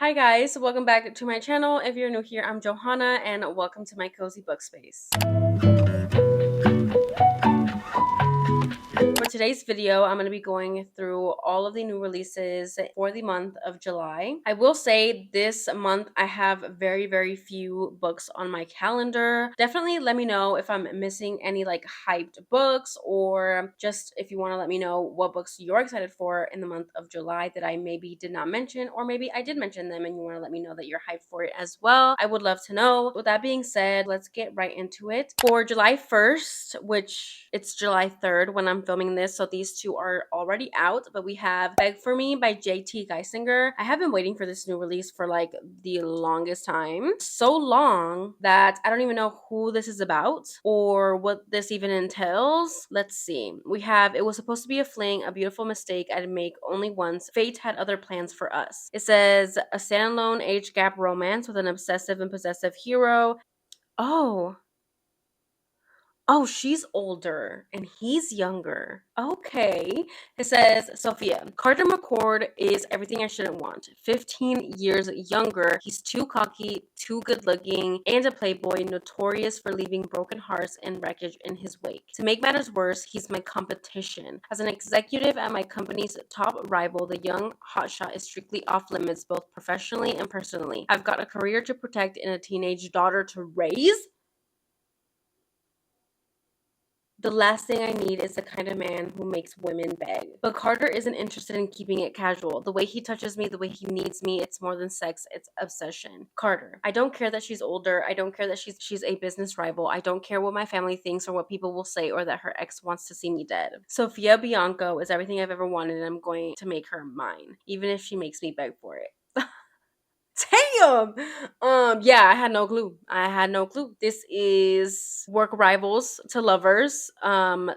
Hi guys, welcome back to my channel. If you're new here, I'm Johanna and welcome to my cozy book space. For today's video, I'm going to be going through all of the new releases for the month of July. I will say this month I have very few books on my calendar. Definitely let me know if I'm missing any like hyped books, or just if you want to let me know what books you're excited for in the month of July that I maybe did not mention, or maybe I did mention them and you want to let me know that you're hyped for it as well. I would love to know. With that being said, let's get right into it. For July 1st, which it's July 3rd when I'm filming this, so these two are already out, but we have Beg for Me by JT Geisinger. I have been waiting for this new release for like the longest time. So long that I don't even know who this is about or what this even entails. Let's see. We have It Was Supposed to Be a Fling, A Beautiful Mistake I'd Make Only Once, Fate Had Other Plans for Us. It says a standalone age gap romance with an obsessive and possessive hero. Oh, Oh, she's older and he's younger. Okay. It says, Sophia, Carter McCord is everything I shouldn't want. 15 years younger. He's too cocky, too good looking, and a playboy notorious for leaving broken hearts and wreckage in his wake. To make matters worse, he's my competition. As an executive at my company's top rival, the young hotshot is strictly off limits both professionally and personally. I've got a career to protect and a teenage daughter to raise. The last thing I need is the kind of man who makes women beg. But Carter isn't interested in keeping it casual. The way he touches me, the way he needs me, it's more than sex, it's obsession. Carter, I don't care that she's older. I don't care that she's a business rival. I don't care what my family thinks or what people will say or that her ex wants to see me dead. Sophia Bianco is everything I've ever wanted and I'm going to make her mine, even if she makes me beg for it. Damn. Yeah, I had no clue. This is work rivals to lovers.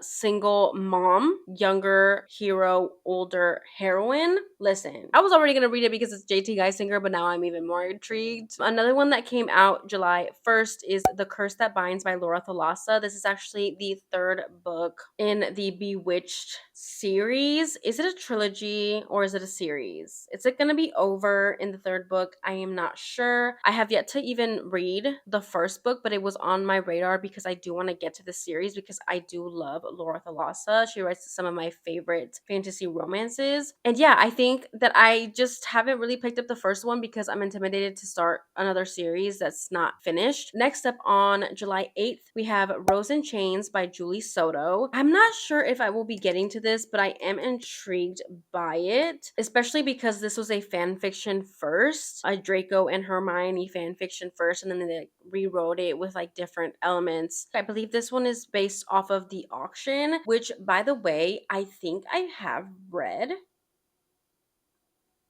Single mom, younger hero, older heroine. Listen, I was already gonna read it because it's JT Geisinger, but now I'm even more intrigued. Another one that came out July 1st is The Curse That Binds by Laura Thalassa. This is actually the third book in the Bewitched series. Is it a trilogy or is it a series? Is it gonna be over in the third book? I am not sure. I have yet to even read the first book, but it was on my radar because I do want to get to the series because I do love Laura Thalassa. She writes some of my favorite fantasy romances. And yeah, I think that I just haven't really picked up the first one because I'm intimidated to start another series that's not finished. Next up on July 8th, we have Rose in Chains by Julie Soto. I'm not sure if I will be getting to this, but I am intrigued by it, especially because this was a fan fiction first, a Draco and Hermione fan fiction first, and then they rewrote it with like different elements. I believe this one is based off of The Auction, which by the way, I think I have read.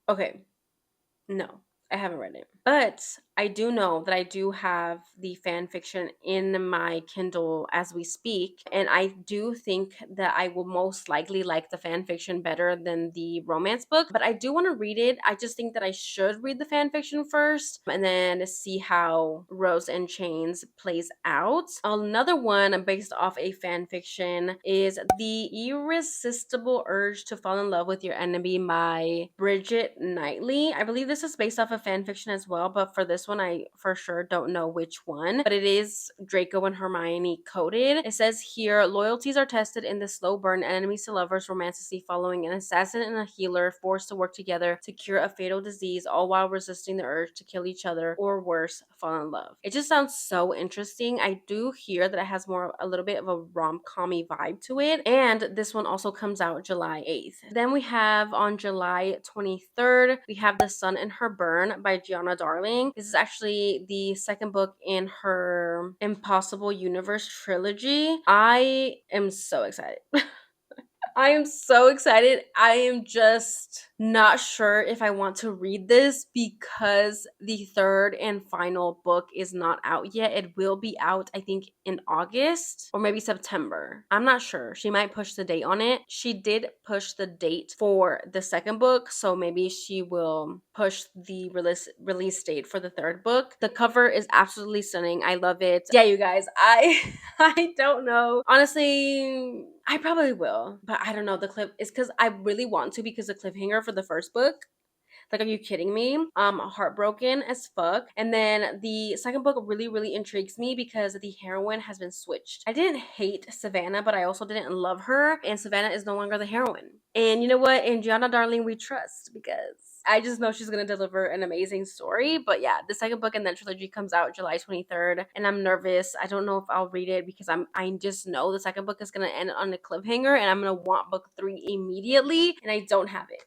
Okay, no, I haven't read it. But I do know that I do have the fan fiction in my Kindle as we speak. And I do think that I will most likely like the fan fiction better than the romance book. But I do want to read it. I just think that I should read the fan fiction first and then see how Rose and Chains plays out. Another one based off a fan fiction is The Irresistible Urge to Fall in Love with Your Enemy by Bridget Knightley. I believe this is based off a fan fiction as well, but for this one, I for sure don't know which one. But it is Draco and Hermione coded. It says here, loyalties are tested in the slow burn enemies to lovers romanticity following an assassin and a healer forced to work together to cure a fatal disease, all while resisting the urge to kill each other or worse, fall in love. It just sounds so interesting. I do hear that it has a little bit of a rom-com-y vibe to it. And this one also comes out July 8th. Then we have on July 23rd, we have The Sun and Her Burn by Gianna Darling. This is actually the second book in her Impossible Universe trilogy. I am so excited. I am so excited. I am just not sure if I want to read this because the third and final book is not out yet. It will be out, I think, in August or maybe September. I'm not sure. She might push the date on it. She did push the date for the second book, so maybe she will push the release date for the third book. The cover is absolutely stunning. I love it. Yeah, you guys, I I don't know. Honestly, I probably will, but I don't know. The clip is because I really want to because the cliffhanger for the first book, Like, are you kidding me? Heartbroken as fuck. And then the second book really, really intrigues me because the heroine has been switched. I didn't hate Savannah, but I also didn't love her. And Savannah is no longer the heroine. And you know what? In Gianna Darling, we trust because I just know she's gonna deliver an amazing story. But yeah, the second book in that trilogy comes out July 23rd, and I'm nervous. I don't know if I'll read it because I just know the second book is gonna end on a cliffhanger, and I'm gonna want book 3 immediately, and I don't have it.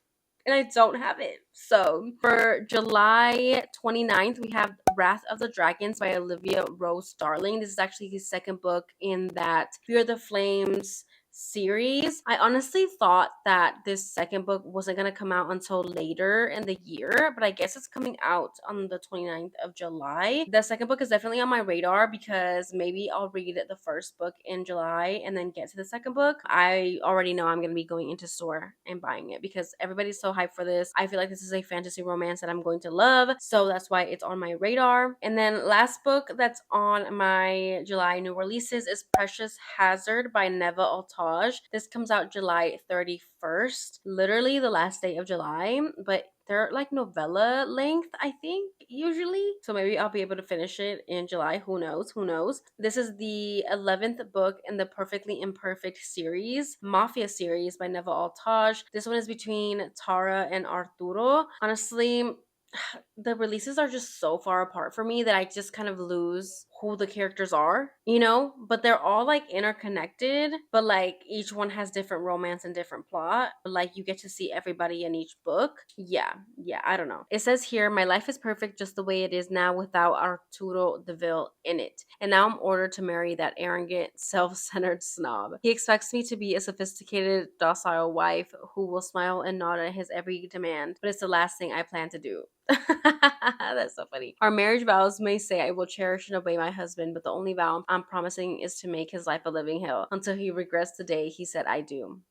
So for July 29th, we have Wrath of the Dragons by Olivia Rose Starling. This is actually the second book in that Fear the Flames series. I honestly thought that this second book wasn't going to come out until later in the year, but I guess it's coming out on the 29th of July. The second book is definitely on my radar because maybe I'll read the first book in July and then get to the second book. I already know I'm going to be going into store and buying it because everybody's so hyped for this. I feel like this is a fantasy romance that I'm going to love, so that's why it's on my radar. And then last book that's on my July new releases is Precious Hazard by Neva Altaj. This comes out July 31st, literally the last day of July, but they're like novella length, I think, usually. So maybe I'll be able to finish it in July. Who knows? Who knows? This is the 11th book in the Perfectly Imperfect series, Mafia series by Neva Altaj. This one is between Tara and Arturo. Honestly, the releases are just so far apart for me that I just kind of lose who the characters are, you know? But they're all like interconnected, but like each one has different romance and different plot. But like you get to see everybody in each book. Yeah, I don't know. It says here, my life is perfect just the way it is now without Arturo Deville in it. And now I'm ordered to marry that arrogant, self-centered snob. He expects me to be a sophisticated, docile wife who will smile and nod at his every demand, but it's the last thing I plan to do. That's so funny. Our marriage vows may say I will cherish and obey my husband, but the only vow I'm promising is to make his life a living hell until he regrets the day he said I do.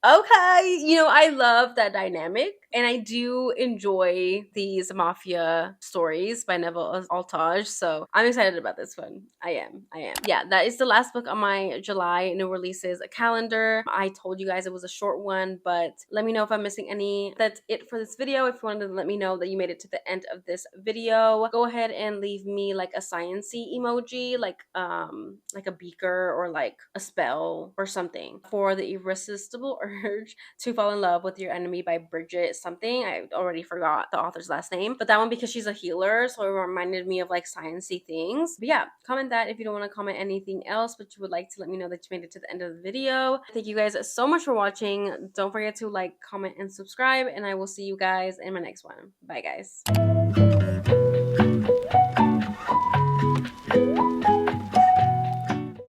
Okay, I love that dynamic, and I do enjoy these mafia stories by Neville Altaj, so I'm excited about this one. I am. Yeah, that is the last book on my July new releases calendar. I told you guys it was a short one, but let me know if I'm missing any. That's it for this video. If you wanted to let me know that you made it to the end of this video, go ahead and leave me like a sciencey emoji, like a beaker or like a spell or something for the irresistible urge to fall in love with your enemy by Bridget something. I already forgot the author's last name, but that one because she's a healer, so it reminded me of like sciencey things. But yeah, comment that if you don't want to comment anything else, but you would like to let me know that you made it to the end of the video. Thank you guys so much for watching. Don't forget to like, comment, and subscribe, and I will see you guys in my next one. Bye, guys.